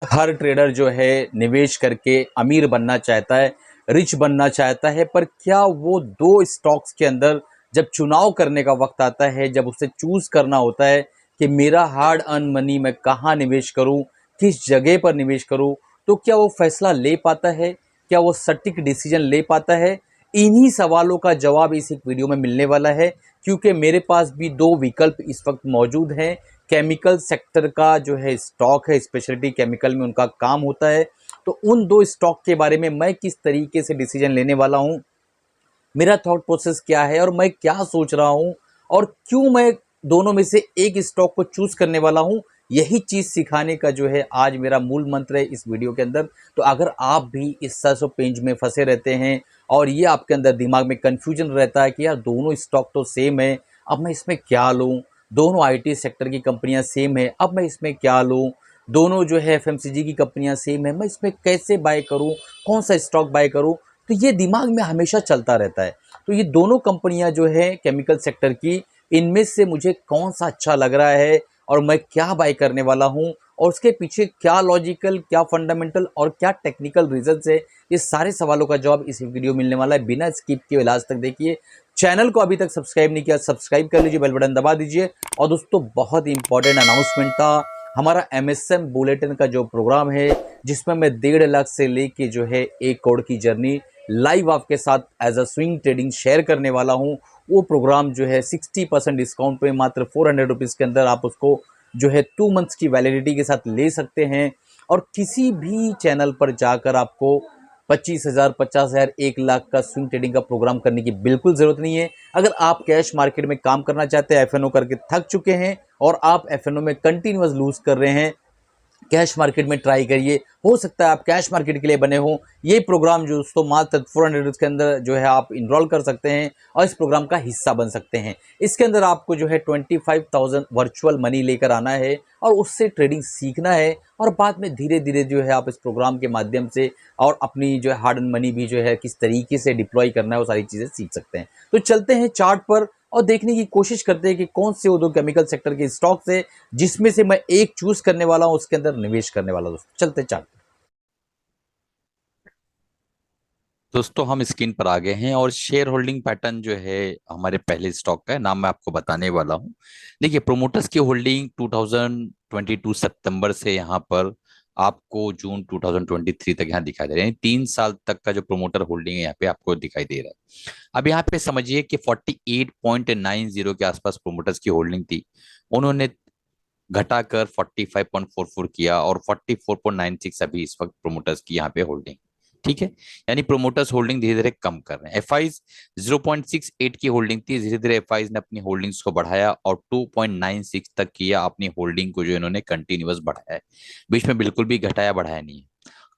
हर trader जो है निवेश करके अमीर बनना चाहता है, रिच बनना चाहता है, पर क्या वो दो स्टॉक्स के अंदर जब चुनाव करने का वक्त आता है, जब उसे चूज करना होता है कि मेरा हार्ड अर्न मनी मैं कहाँ निवेश करूँ, किस जगह पर निवेश करूँ, तो क्या वो फैसला ले पाता है, क्या वो सटीक डिसीजन ले पाता है? इन्हीं सवालों का जवाब इस एक वीडियो में मिलने वाला है, क्योंकि मेरे पास भी दो विकल्प इस वक्त मौजूद हैं। केमिकल सेक्टर का जो है स्टॉक है, स्पेशलिटी केमिकल में उनका काम होता है, तो उन दो स्टॉक के बारे में मैं किस तरीके से डिसीजन लेने वाला हूं, मेरा थॉट प्रोसेस क्या है और मैं क्या सोच रहा हूं, और क्यों मैं दोनों में से एक स्टॉक को चूज करने वाला हूं, यही चीज सिखाने का जो है आज मेरा मूल मंत्र है इस वीडियो के अंदर। तो अगर आप भी इस सरसों पेंज में फंसे रहते हैं और ये आपके अंदर दिमाग में कंफ्यूजन रहता है कि यार दोनों स्टॉक तो सेम है, अब मैं इसमें क्या लूं, दोनों आईटी सेक्टर की कंपनियां सेम है, अब मैं इसमें क्या लूं, दोनों जो है एफएमसीजी की कंपनियां सेम है, मैं इसमें कैसे बाय करूं, कौन सा स्टॉक बाय करूं, तो ये दिमाग में हमेशा चलता रहता है। तो ये दोनों कंपनियां जो है केमिकल सेक्टर की, इनमें से मुझे कौन सा अच्छा लग रहा है और मैं क्या बाय करने वाला हूं, और उसके पीछे क्या लॉजिकल, क्या फंडामेंटल और क्या टेक्निकल रीजंस है, ये सारे सवालों का जवाब इस वीडियो में मिलने वाला है। बिना स्किप किए लास्ट तक देखिए। चैनल को अभी तक सब्सक्राइब नहीं किया, सब्सक्राइब कर लीजिए, बेल बटन दबा दीजिए। और दोस्तों बहुत इंपॉर्टेंट अनाउंसमेंट था, हमारा एमएसएम बुलेटिन का जो प्रोग्राम है, जिसमें मैं 1.5 लाख से लेके जो है 1 करोड़ की जर्नी लाइव आपके साथ as a swing trading share करने वाला हूं। वो प्रोग्राम जो है 60% डिस्काउंट पे मात्र 400 रुपीज़ के अंदर आप उसको जो है 2 मंथ्स की वैलिडिटी के साथ ले सकते हैं। और किसी भी चैनल पर जाकर आपको 25,000, 50,000, 1 लाख का स्विंग ट्रेडिंग का प्रोग्राम करने की बिल्कुल ज़रूरत नहीं है। अगर आप कैश मार्केट में काम करना चाहते हैं, एफएनओ करके थक चुके हैं और आप एफएनओ में कंटिन्यूअस लूज कर रहे हैं, कैश मार्केट में ट्राई करिए। हो सकता है आप कैश मार्केट के लिए बने हो। ये प्रोग्राम जो दोस्तों मात्र 400 के अंदर जो है आप इनरोल कर सकते हैं और इस प्रोग्राम का हिस्सा बन सकते हैं। इसके अंदर आपको जो है 25,000 वर्चुअल मनी लेकर आना है और उससे ट्रेडिंग सीखना है, और बाद में धीरे धीरे जो है आप इस प्रोग्राम के माध्यम से और अपनी जो है हार्ड एंड मनी भी जो है किस तरीके से डिप्लॉय करना है वो सारी चीज़ें सीख सकते हैं। तो चलते हैं चार्ट पर और देखने की कोशिश करते हैं कि कौन से वो दो केमिकल सेक्टर के स्टॉक्स है जिसमें से मैं एक चूज करने वाला हूं, उसके अंदर निवेश करने वाला हूं। दोस्तों चलते चार्ट। दोस्तों हम स्क्रीन पर आ गए हैं और शेयर होल्डिंग पैटर्न जो है हमारे पहले स्टॉक का है, नाम मैं आपको बताने वाला हूं। देखिए, प्रोमोटर्स की होल्डिंग 2022 सितंबर से यहाँ पर आपको जून 2023 तक यहाँ दिखाई दे रहे हैं। 3 साल तक का जो प्रोमोटर होल्डिंग है यहाँ पे आपको दिखाई दे रहा है। अब यहाँ पे समझिए कि 48.90 के आसपास प्रोमोटर्स की होल्डिंग थी, उन्होंने घटाकर 45.44 किया और 44.96 अभी इस वक्त प्रोमोटर्स की यहाँ पे होल्डिंग। ठीक है, यानी प्रोमोटर्स होल्डिंग धीरे धीरे कम कर रहे हैं। एफआईज 0.68 की होल्डिंग थी, धीरे धीरे एफआईज ने अपनी होल्डिंग्स को बढ़ाया और 2.96 तक किया अपनी होल्डिंग को, जो इन्होंने कंटिन्यूअस बढ़ाया है, बीच में बिल्कुल भी घटाया बढ़ाया नहीं है,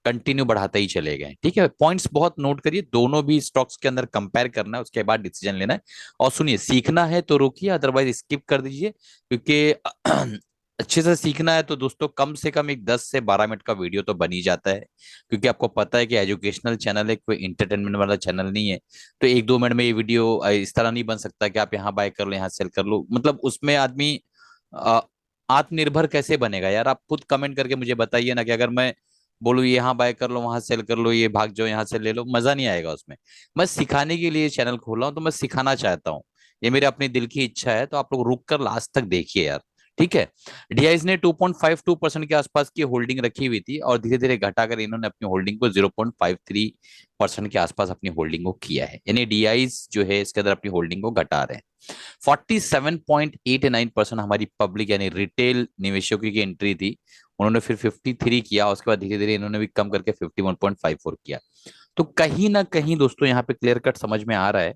कंटिन्यू बढ़ाते ही चले गए। ठीक है, पॉइंट्स बहुत नोट करिए, दोनों भी स्टॉक्स के अंदर कंपेयर करना है, उसके बाद डिसीजन लेना है। और सुनिए, सीखना है तो रोकिए, अदरवाइज स्किप कर दीजिए, क्योंकि अच्छे से सीखना है तो दोस्तों कम से कम एक 10 से 12 मिनट का वीडियो तो बन ही जाता है, क्योंकि आपको पता है कि एजुकेशनल चैनल है, कोई इंटरटेनमेंट वाला चैनल नहीं है। तो 1-2 मिनट में ये वीडियो इस तरह नहीं बन सकता कि आप यहाँ बाय कर लो, यहाँ सेल कर लो, मतलब उसमें आदमी अ, आत्मनिर्भर कैसे बनेगा यार? आप खुद कमेंट करके मुझे बताइए ना, कि अगर मैं बोलूँ यहाँ बाय कर लो, वहां सेल कर लो, ये भाग जाओ, यहाँ से ले लो, मजा नहीं आएगा उसमें। मैं सिखाने के लिए चैनल खोला हूँ, तो मैं सिखाना चाहता हूँ, ये मेरे अपनी दिल की इच्छा है, तो आप लोग रुक कर लास्ट तक देखिए यार। ठीक है, डीआईज ने 2.52% के आसपास की होल्डिंग रखी हुई थी और धीरे धीरे घटाकर इन्होंने अपनी होल्डिंग को 0.53% के आसपास अपनी होल्डिंग को किया है, यानी डीआईज जो है इसके अंदर अपनी होल्डिंग को घटा रहे हैं। 47.89% हमारी पब्लिक यानी रिटेल निवेशकों की एंट्री थी, उन्होंने फिर 53 किया, उसके बाद धीरे धीरे इन्होंने भी कम करके 51.54 किया। तो कहीं ना कहीं दोस्तों यहाँ पे क्लियर कट समझ में आ रहा है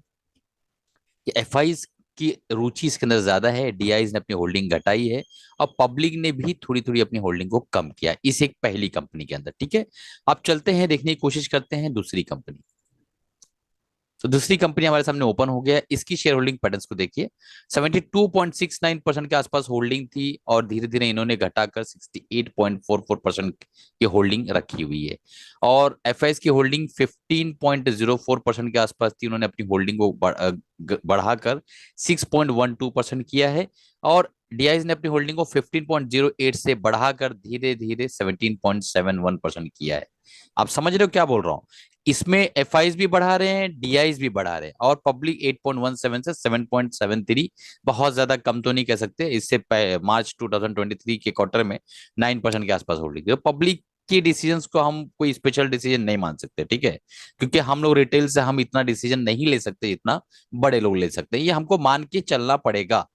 कि एफआईज की रुचि इसके अंदर ज्यादा है, डीआईज ने अपनी होल्डिंग घटाई है और पब्लिक ने भी थोड़ी थोड़ी अपनी होल्डिंग को कम किया इस एक पहली कंपनी के अंदर। ठीक है, आप चलते हैं, देखने की कोशिश करते हैं दूसरी कंपनी। तो दूसरी कंपनी हमारे सामने ओपन हो गया, इसकी शेयर होल्डिंग पैटर्न्स को देखिए। 72.69% के आसपास होल्डिंग थी और धीरे धीरे इन्होंने घटाकर 68.44% की होल्डिंग रखी हुई है। और एफआईएस की होल्डिंग 15.04% के आसपास थी, उन्होंने अपनी होल्डिंग को बढ़ाकर 6.12% किया है। और डीआईज ने अपनी होल्डिंग को 15.08 से बढ़ाकर धीरे धीरे 17.71% किया है। आप समझ रहे हो क्या बोल रहा हूं? इसमें एफआईज भी बढ़ा रहे हैं, डीआईज भी बढ़ा रहे हैं, और पब्लिक 8.17 से 7.73, बहुत ज्यादा कम तो नहीं कह सकते। इससे मार्च 2023 के क्वार्टर में 9% के आसपास होल्डिंग, तो पब्लिक की डिसीजंस को हम कोई स्पेशल डिसीजन नहीं मान सकते, ठीक है, क्योंकि हम लोग रिटेल से हम इतना डिसीजन नहीं ले सकते जितना बड़े लोग ले सकते हैं, ये हमको मान के चलना पड़ेगा।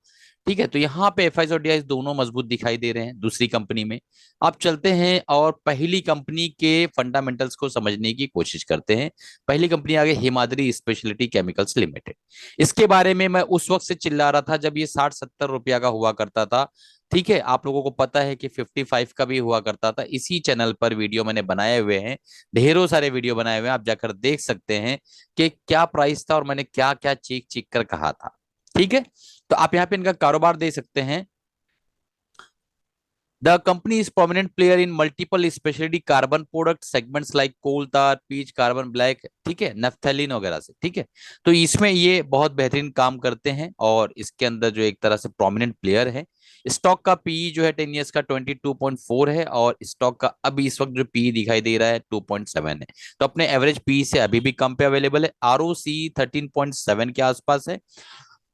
ठीक है, तो यहाँ पे एफआईज और डीआईज दोनों मजबूत दिखाई दे रहे हैं दूसरी कंपनी में। अब चलते हैं और पहली कंपनी के फंडामेंटल्स को समझने की कोशिश करते हैं। पहली कंपनी आगे हिमाद्री स्पेशलिटी केमिकल्स लिमिटेड। इसके बारे में मैं उस वक्त से चिल्ला रहा था जब ये 60-70 रुपया का हुआ करता था। ठीक है, आप लोगों को पता है कि 55 का भी हुआ करता था। इसी चैनल पर वीडियो मैंने बनाए हुए हैं, ढेरों सारे वीडियो बनाए हुए हैं, आप जाकर देख सकते हैं कि क्या प्राइस था और मैंने क्या क्या चीख चीख कर कहा था। ठीक है, तो आप यहाँ पे इनका कारोबार दे सकते हैं। The company is prominent player in multiple specialty carbon product segments like coal tar, pitch, carbon black, ठीक है, नफ्थलीन वगैरह से। ठीक है, तो इसमें ये बहुत बेहतरीन काम करते हैं और इसके अंदर जो एक तरह से प्रोमिनेंट प्लेयर है। स्टॉक का पीई जो है 10 ईयर्स का 22.4 है, और स्टॉक का अभी इस वक्त जो पीई दिखाई दे रहा है 2.7 है, तो अपने एवरेज पीई से अभी भी कम पे अवेलेबल है। आरओसी 13.7 के आसपास है।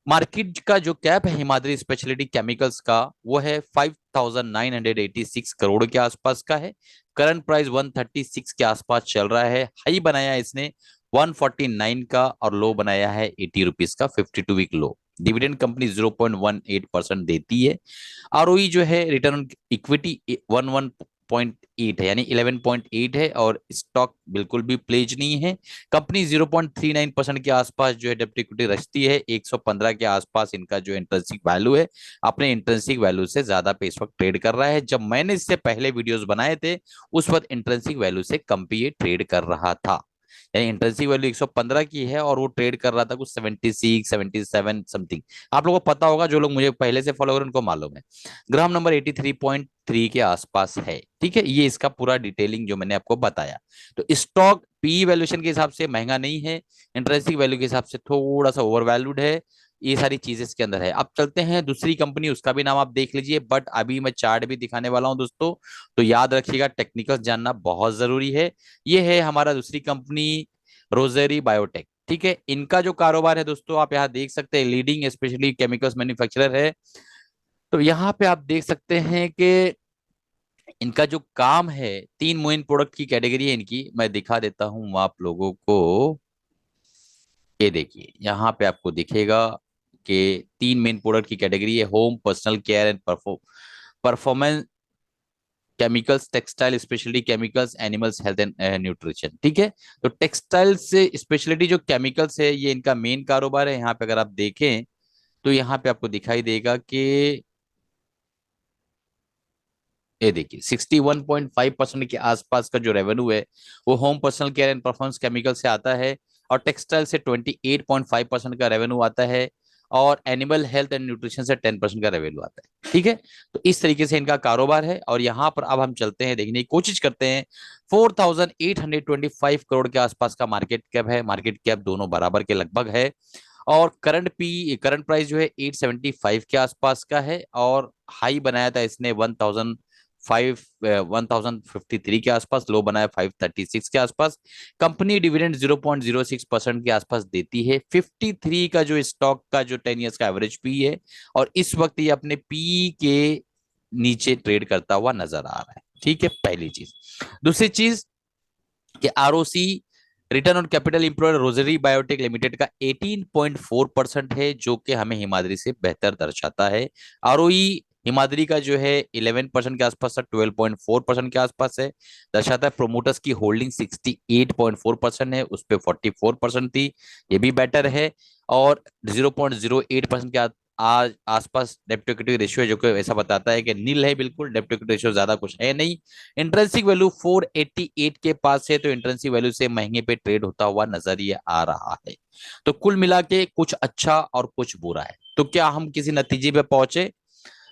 मार्केट का जो कैप है हिमाद्री स्पेशलिटी केमिकल्स का, वो है 5,986 करोड़ के आसपास का है। करंट प्राइस 136 के आसपास चल रहा है। हाई बनाया इसने 149 का और लो बनाया है 80 रुपीज का, 52 वीक लो। डिविडेंड कंपनी 0.18% देती है। आरओई जो है रिटर्न ऑन इक्विटी 11.8 है, यानी 11.8 है, और स्टॉक बिल्कुल भी प्लेज नहीं है। कंपनी 0.39% के आसपास जो है डेब्ट इक्विटी रखती है। 115 के आसपास इनका जो इंट्रिंसिक वैल्यू है, अपने इंट्रिंसिक वैल्यू से ज्यादा पे इस वक्त ट्रेड कर रहा है। जब मैंने इससे पहले वीडियोस बनाए थे उस वक्त इंट्रिंसिक वैल्यू से कम पे ये ट्रेड कर रहा था, यानी इंट्रिंसिक वैल्यू 115 की है और वो ट्रेड कर रहा था कुछ 76 77 समथिंग। आप लोगों को पता होगा, जो लोग मुझे पहले से फॉलो कर उनको मालूम है। ग्राम नंबर 83.3 के आसपास है। ठीक है, ये इसका पूरा डिटेलिंग जो मैंने आपको बताया। तो स्टॉक पी वैल्यूएशन के हिसाब से महंगा नहीं है, इंट्रिंसिक वैल्यू के हिसाब से थोड़ा सा ओवर वैल्यूड है। ये सारी चीजें इसके अंदर है। अब चलते हैं दूसरी कंपनी, उसका भी नाम आप देख लीजिए, बट अभी मैं चार्ट भी दिखाने वाला हूं दोस्तों, तो याद रखिएगा, टेक्निकल्स जानना बहुत जरूरी है। ये है हमारा दूसरी कंपनी, रोजेरी बायोटेक। ठीक है, इनका जो कारोबार है दोस्तों आप यहाँ देख सकते हैं, लीडिंग स्पेशली केमिकल्स मैन्युफैक्चरर है। तो यहाँ पे आप देख सकते हैं कि इनका जो काम है, तीन मेन प्रोडक्ट की कैटेगरी है इनकी, मैं दिखा देता हूं आप लोगों को। ये देखिए, यहाँ पे आपको दिखेगा कि तीन मेन प्रोडक्ट की कैटेगरी है, home, personal care and performance chemicals, textile speciality chemicals, animals health and nutrition. ठीक है, तो टेक्सटाइल से स्पेशलिटी जो केमिकल्स है ये इनका मेन कारोबार है। यहाँ पे अगर आप देखें तो यहाँ पे आपको दिखाई देगा कि ये देखिए 61.5% के आसपास का जो रेवेन्यू है वो home, personal care and performance chemical से आता है, और टेक्सटाइल से 28.5% का रेवेन्यू आता है, और एनिमल हेल्थ एंड न्यूट्रिशन से 10% का रेवेन्यू आता है। ठीक है, तो इस तरीके से इनका कारोबार है। और यहाँ पर अब हम चलते हैं, देखने की कोशिश करते हैं। 4,825 करोड़ के आसपास का मार्केट कैप है, मार्केट कैप दोनों बराबर के लगभग है। और करंट प्राइस जो है 875 के आसपास का है, और हाई बनाया था इसने 1053 के आसपास, लो बनाया 536 के आसपास। कंपनी डिविडेंड 0.06% के आसपास देती है। 53 का जो स्टॉक का जो 10 ईयर्स का एवरेज पी है, और इस वक्त ये अपने पी के नीचे ट्रेड करता हुआ नजर आ रहा है। ठीक है, पहली चीज। दूसरी चीज कि ROC, return on capital employed, rosary biotech limited का 18.4% है, जो कि हमें हिमाद्री से बेहतर दर्शाता है। आरओई हिमाद्री का जो है 11% के आसपास है, 12.4% के आसपास है, दर्शाता है। प्रोमोटर्स की होल्डिंग 68.4% है, उस पर 44% थी, ये भी बेटर है। और 0.08% के आज आसपास डेब्ट टू इक्विटी रेशियो है, जो कि ऐसा बताता है कि नील है, बिल्कुल डेब्ट टू इक्विटी रेशियो ज्यादा कुछ है नहीं। इंट्रेंसिक वैल्यू 488 के पास है, तो इंट्रेंसिक वैल्यू से महंगे पे ट्रेड होता हुआ नजर ये आ रहा है। तो कुल मिला के कुछ अच्छा और कुछ बुरा है। तो क्या हम किसी नतीजे पे पहुंचे?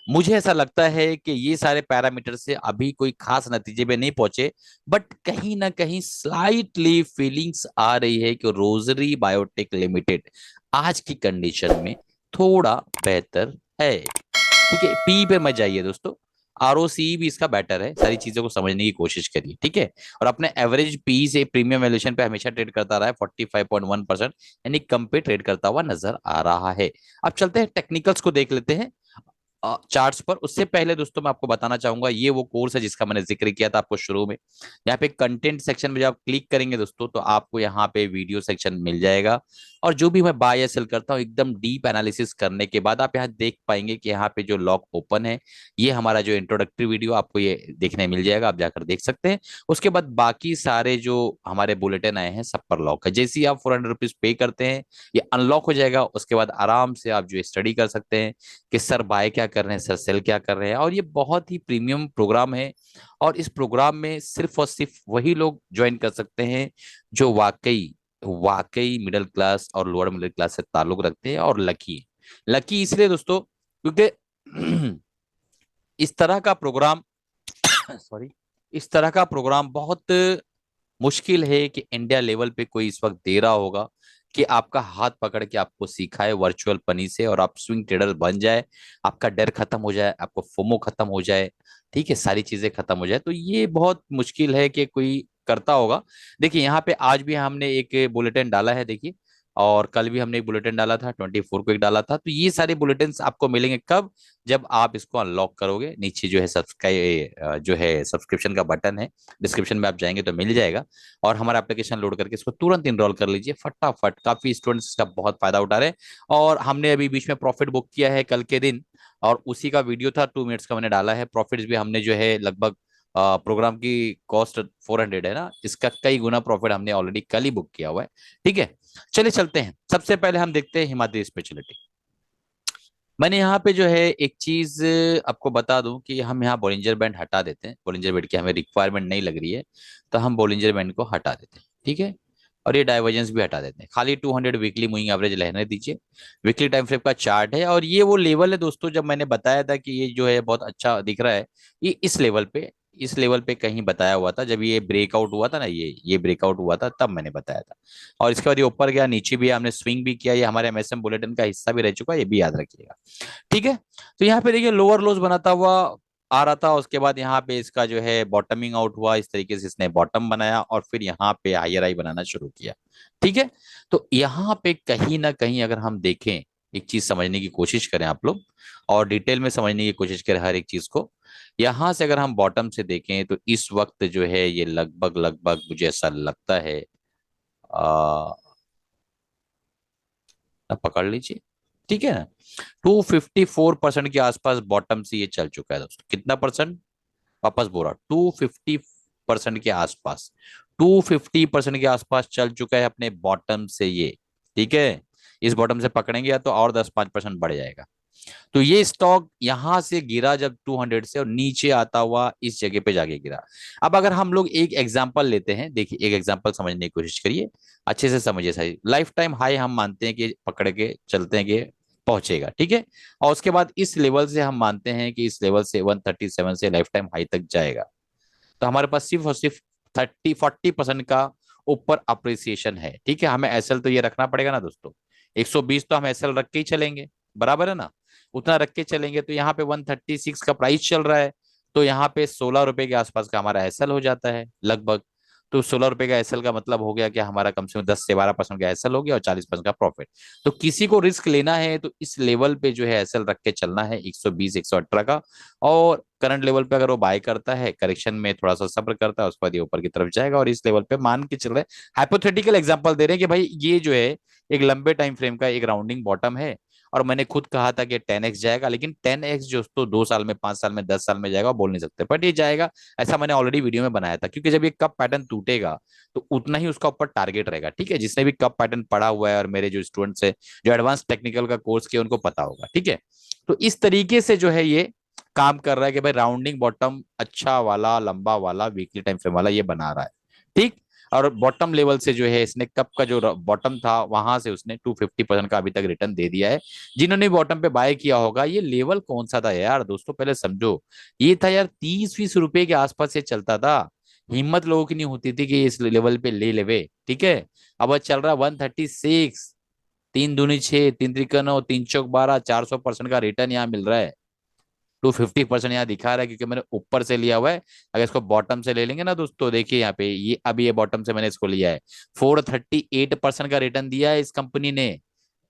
मुझे ऐसा लगता है कि ये सारे पैरामीटर से अभी कोई खास नतीजे पे नहीं पहुंचे, बट कहीं ना कहीं स्लाइटली फीलिंग्स आ रही है कि रोजरी बायोटेक लिमिटेड आज की कंडीशन में थोड़ा बेहतर है। ठीक है, पी पे मत जाइए दोस्तों, आरओसी भी इसका बेटर है, सारी चीजों को समझने की कोशिश करिए, ठीक है। और अपने एवरेज पी से प्रीमियम वैल्यूएशन पे हमेशा ट्रेड करता रहा है 45.1%, यानी कम पे ट्रेड करता हुआ नजर आ रहा है। अब चलते हैं टेक्निकल्स को देख लेते हैं चार्ट्स पर। उससे पहले दोस्तों मैं आपको बताना चाहूंगा, ये वो कोर्स है जिसका मैंने जिक्र किया था आपको शुरू में। यहाँ पे कंटेंट सेक्शन में जब आप क्लिक करेंगे दोस्तों, तो आपको यहाँ पे वीडियो सेक्शन मिल जाएगा। और जो भी मैं बाय या सेल करता हूँ, एकदम डीप एनालिसिस करने के बाद आप यहाँ देख पाएंगे कि यहाँ पे जो लॉक ओपन है, ये हमारा जो इंट्रोडक्टरी वीडियो आपको ये देखने मिल जाएगा, आप जाकर देख सकते हैं। उसके बाद बाकी सारे जो हमारे बुलेटिन आए हैं सब पर लॉक है। जैसे ही आप ₹400 पे करते हैं, ये अनलॉक हो जाएगा। उसके बाद आराम से आप जो स्टडी कर सकते हैं कि सर बाय क्या कर रहे हैं, सर सेल क्या कर रहे हैं। और ये बहुत ही प्रीमियम प्रोग्राम है, और इस प्रोग्राम में सिर्फ और सिर्फ वही लोग ज्वाइन कर सकते हैं जो वाकई वाकई मिडिल क्लास और लोअर मिडिल क्लास से ताल्लुक रखते हैं, और लकी है। लकी इसलिए दोस्तों क्योंकि इस तरह का प्रोग्राम सॉरी, इस तरह का प्रोग्राम बहुत मुश्किल है कि इंडिया लेवल पे कोई इस वक्त दे रहा होगा, कि आपका हाथ पकड़ के आपको सिखाए वर्चुअल पनी से, और आप स्विंग ट्रेडर बन जाए, आपका डर खत्म हो जाए, आपको फोमो खत्म हो जाए, ठीक है, सारी चीजें खत्म हो जाए। तो ये बहुत मुश्किल है कि कोई करता होगा। देखिए यहाँ पे आज भी हमने एक बुलेटिन डाला है, देखिए, और कल भी हमने एक बुलेटिन डाला था, 24 को एक डाला था। तो ये सारे बुलेटिन आपको मिलेंगे कब, जब आप इसको अनलॉक करोगे। नीचे जो है सब्सक्राइब जो है सब्सक्रिप्शन का बटन है, डिस्क्रिप्शन में आप जाएंगे तो मिल जाएगा। और हमारा एप्लीकेशन लोड करके इसको तुरंत इनरोल कर लीजिए फटाफट। काफी स्टूडेंट्स इसका बहुत फायदा उठा रहे हैं। और हमने अभी बीच में प्रॉफिट बुक किया है कल के दिन, और उसी का वीडियो था, 2 मिनट्स का मैंने डाला है। प्रॉफिट्स भी हमने जो है लगभग प्रोग्राम की कॉस्ट 400 है ना, इसका कई गुना प्रॉफिट हमने ऑलरेडी कल ही बुक किया हुआ है, ठीक है। चलिए चलते हैं, सबसे पहले हम देखते हैं हिमाद्री स्पेशलिटी। मैंने यहाँ पे जो है एक चीज आपको बता दूं कि हम यहाँ बोलिंजर बैंड हटा देते हैं। बोलिंजर बैंड की हमें रिक्वायरमेंट नहीं लग रही है, तो हम बोलिंजर बैंड को हटा देते हैं, ठीक है। और ये डाइवर्जेंस भी हटा देते हैं, खाली 200 वीकली मूविंग एवरेज रहने दीजिए। वीकली टाइम फ्रेम का चार्ट है, और ये वो लेवल है दोस्तों, जब मैंने बताया था कि ये जो है बहुत अच्छा दिख रहा है, ये इस लेवल पे कहीं बताया हुआ था, जब ये ब्रेकआउट हुआ था ना, ये ब्रेकआउट हुआ था तब मैंने बताया था। और इसके बाद ये ऊपर गया, नीचे भी हमने स्विंग भी किया, ये हमारे एमएसएम बुलेटिन का हिस्सा भी रह चुका है, ये भी याद रखिएगा, ठीक है। तो यहाँ पे देखिए लोअर लोज बनाता हुआ आ रहा था, उसके बाद यहाँ पे इसका जो है बॉटमिंग आउट हुआ, इस तरीके से इसने बॉटम बनाया, और फिर यहाँ पे हायर हाई बनाना शुरू किया, ठीक है। तो यहाँ पे कहीं ना कहीं अगर हम देखें, एक चीज समझने की कोशिश करें आप लोग, और डिटेल में समझने की कोशिश करें हर एक चीज को। यहां से अगर हम बॉटम से देखें, तो इस वक्त जो है ये लगभग लगभग मुझे ऐसा लगता है, आ, पकड़ लीजिए, ठीक है ना, 254% के आसपास बॉटम से ये चल चुका है दोस्तों। कितना परसेंट, वापस बोल रहा, 250% के आसपास, 250% के आसपास चल चुका है अपने बॉटम से ये, ठीक है। इस बॉटम से पकड़ेंगे या तो और 10-5% बढ़ जाएगा। तो ये स्टॉक यहां से गिरा जब 200 से, और नीचे आता हुआ इस जगह पे जाके गिरा। अब अगर हम लोग एक एग्जांपल लेते हैं, देखिए एक एग्जांपल समझने की कोशिश करिए, अच्छे से समझिए। सही लाइफ टाइम हाई हम मानते हैं कि पकड़ के चलते हैं कि पहुंचेगा, ठीक है। और उसके बाद इस लेवल से हम मानते हैं कि इस लेवल से 137 से लाइफ टाइम हाई तक जाएगा। तो हमारे पास सिर्फ और सिर्फ 30-40% का ऊपर अप्रिसिएशन है, ठीक है। हमें एसएल तो ये रखना पड़ेगा ना दोस्तों, 120 तो हम एसएल रख के ही चलेंगे, बराबर है ना। उतना रख के चलेंगे, तो यहाँ पे 136 का प्राइस चल रहा है, तो यहाँ पे 16 रुपए के आसपास का हमारा एसएल हो जाता है लगभग। तो 16 रुपए का एसएल का मतलब हो गया कि हमारा कम से कम 10 से 12% का एसएल हो गया, और 40% का प्रॉफिट। तो किसी को रिस्क लेना है तो इस लेवल पे जो है एसएल रख के चलना है, 120-118 का। और करंट लेवल पे अगर वो बाय करता है, करेक्शन में थोड़ा सा सब्र करता है, उसके बाद ये ऊपर की तरफ जाएगा। और इस लेवल पे मान के चल रहे हैं, हाइपोथेटिकल एग्जांपल दे रहे हैं कि भाई ये जो है एक लंबे टाइम फ्रेम का एक राउंडिंग बॉटम है। और मैंने खुद कहा था कि 10x जाएगा, लेकिन 10x जो तो 2 साल में, 5 साल में, 10 साल में जाएगा बोल नहीं सकते, बट ये जाएगा, ऐसा मैंने ऑलरेडी वीडियो में बनाया था। क्योंकि जब ये कप पैटर्न टूटेगा, तो उतना ही उसका ऊपर टारगेट रहेगा, ठीक है। जिसने भी कप पैटर्न पढ़ा हुआ है, और मेरे जो स्टूडेंट्स है जो एडवांस टेक्निकल का कोर्स किया, उनको पता होगा, ठीक है। तो इस तरीके से जो है ये काम कर रहा है कि भाई राउंडिंग बॉटम अच्छा वाला, लंबा वाला, वीकली टाइम फ्रेम वाला ये बना रहा है, ठीक। और बॉटम लेवल से जो है इसने कप का जो बॉटम था, वहां से उसने 250% का अभी तक रिटर्न दे दिया है। जिन्होंने बॉटम पे बाय किया होगा, ये लेवल कौन सा था यार दोस्तों, पहले समझो। ये था यार 30-20 रुपए के आसपास ये चलता था। हिम्मत लोगों की नहीं होती थी कि इस लेवल पे ले लेवे, ठीक है। अब चल रहा 136, 3 दूनी 6, 3 त्रिका 9, 3 चौक 12, 400% का रिटर्न यहाँ मिल रहा है। 250% यहाँ दिखा रहा है क्योंकि मैंने ऊपर से लिया हुआ है। अगर इसको बॉटम से ले लेंगे ना दोस्तों, देखिए यहाँ पे ये अभी ये बॉटम से मैंने इसको लिया है। 438% का रिटर्न दिया है इस कंपनी ने,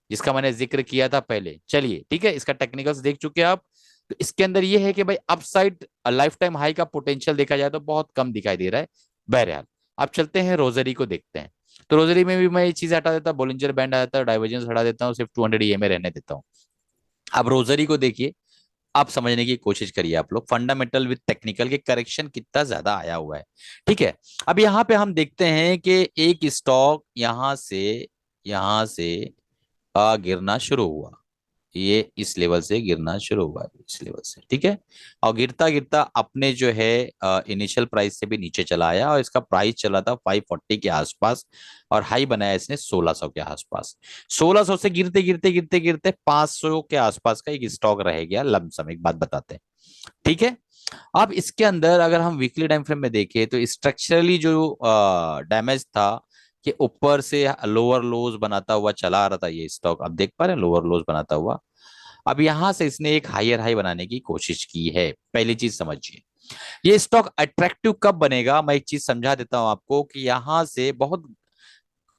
जिसका मैंने जिक्र किया था पहले। चलिए ठीक है, इसका टेक्निकल्स देख चुके हैं आप। तो इसके अंदर ये है कि भाई अपसाइड लाइफ टाइम हाई का पोटेंशियल देखा जाए तो बहुत कम दिखाई दे रहा है। बहरहाल अब चलते हैं रोजरी को देखते हैं। तो रोजरी में भी मैं ये चीज हटा देता हूँ, बोलिंजर बैंड आ जाता है, डाइवर्जेंस हटा देता हूँ, सिर्फ 200 EMA में रहने देता हूँ। अब रोजरी को देखिए, आप समझने की कोशिश करिए आप लोग, फंडामेंटल विद टेक्निकल के करेक्शन कितना ज्यादा आया हुआ है। ठीक है, अब यहाँ पे हम देखते हैं कि एक स्टॉक यहाँ से गिरना शुरू हुआ। ये इस लेवल से गिरना शुरू हुआ, इस लेवल से, ठीक है। और गिरता गिरता अपने जो है इनिशियल प्राइस से भी नीचे चला आया, और इसका प्राइस चला था 540 के आसपास, और हाई बनाया इसने 1600 के आसपास। 1600 से गिरते गिरते गिरते गिरते 500 के आसपास का एक स्टॉक रह गया लमसम। एक बात बताते हैं, ठीक है। अब इसके अंदर अगर हम वीकली टाइम फ्रेम में देखें तो स्ट्रक्चरली जो डैमेज था कि ऊपर से लोअर लोज बनाता हुआ चला आ रहा था ये स्टॉक, अब देख पा रहे हैं लोअर लोज बनाता हुआ। अब यहां से इसने एक हायर हाई बनाने की कोशिश की है, पहली चीज समझिए। ये स्टॉक अट्रैक्टिव कब बनेगा, मैं एक चीज समझा देता हूं आपको कि यहां से बहुत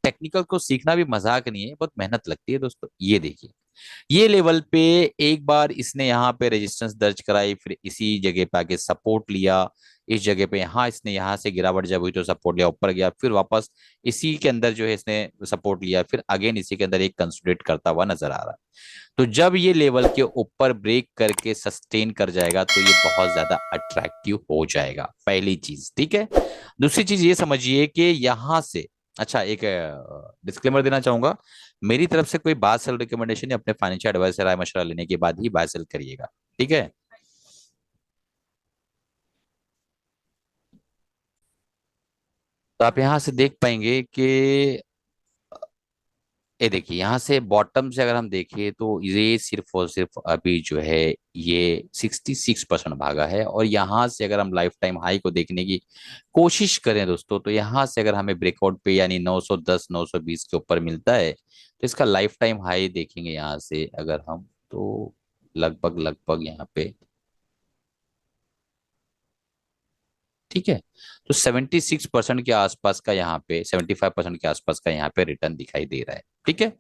टेक्निकल को सीखना भी मजाक नहीं है, बहुत मेहनत लगती है दोस्तों। ये देखिए, ये लेवल पे एक बार इसने यहाँ पे रेजिस्टेंस दर्ज कराई, फिर इसी जगह पे आके सपोर्ट लिया, इस जगह पे यहाँ इसने यहाँ से गिरावट जब हुई तो सपोर्ट लिया, ऊपर गया, फिर वापस इसी के अंदर जो है इसने सपोर्ट लिया, फिर अगेन इसी के अंदर एक कंसोलिडेट करता हुआ नजर आ रहा है। तो जब ये लेवल के ऊपर ब्रेक करके सस्टेन कर जाएगा तो ये बहुत ज्यादा अट्रैक्टिव हो जाएगा, पहली चीज, ठीक है। दूसरी चीज ये समझिए कि यहां से, अच्छा एक डिस्क्लेमर देना चाहूंगा, मेरी तरफ से कोई बाय सेल रिकमेंडेशन या अपने फाइनेंशियल एडवाइजर राय मशवरा लेने के बाद ही बाय सेल करिएगा, ठीक है। तो आप यहां से देख पाएंगे कि ये देखिए, यहाँ से बॉटम से अगर हम देखें तो ये सिर्फ और सिर्फ अभी जो है ये 66% भागा है। और यहाँ से अगर हम लाइफ टाइम हाई को देखने की कोशिश करें दोस्तों, तो यहाँ से अगर हमें ब्रेकआउट पे यानी 910 920 के ऊपर मिलता है तो इसका लाइफ टाइम हाई देखेंगे यहाँ से अगर हम, तो लगभग लगभग यहाँ पे, ठीक है। तो 76% के आसपास का यहाँ पे, 75% के आसपास का यहाँ पे रिटर्न दिखाई दे रहा है, ठीक है।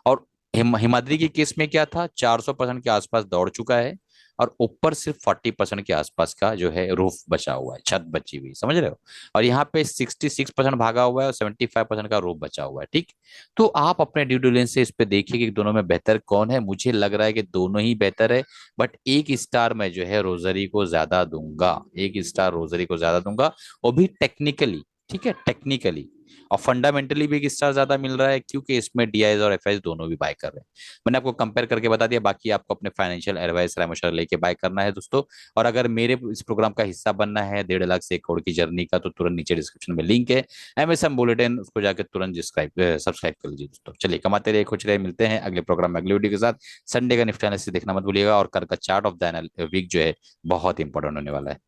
और हिमाद्री के केस में क्या था, 400% के आसपास दौड़ चुका है, और ऊपर सिर्फ 40% के आसपास का जो है रूफ बचा हुआ है, छत बची हुई, समझ रहे हो। और यहाँ पे 66% भागा हुआ है और 75% का रूफ बचा हुआ है, ठीक। तो आप अपने ड्यू डिलिजेंस से इस पे देखिए कि दोनों में बेहतर कौन है। मुझे लग रहा है कि दोनों ही बेहतर है, बट एक स्टार मैं जो है रोजरी को ज्यादा दूंगा, एक स्टार रोजरी को ज्यादा दूंगा, वो भी टेक्निकली, ठीक है, टेक्निकली। और फंडामेंटली भी एक स्टार ज्यादा मिल रहा है क्योंकि इसमें डीआईज और एफआईज दोनों भी बाय कर रहे हैं। मैंने आपको कंपेयर करके बता दिया, बाकी आपको अपने फाइनेंशियल एडवाइस राय मशवरा लेके बाय करना है दोस्तों। और अगर मेरे इस प्रोग्राम का हिस्सा बनना है 1.5 लाख से 1 करोड़ की जर्नी का, तो तुरंत नीचे डिस्क्रिप्शन में लिंक है एमएसएम बुलेटिन, उसको जाकर तुरंत सब्सक्राइब कर लीजिए दोस्तों। चलिए, कमाते रहे, खुश रहे, मिलते हैं अगले प्रोग्राम में अगली वीडियो के साथ। संडे का निफ्टी एनालिसिस देखना मत भूलिएगा, और कल का चार्ट ऑफ द वीक जो है बहुत इंपॉर्टेंट होने वाला है।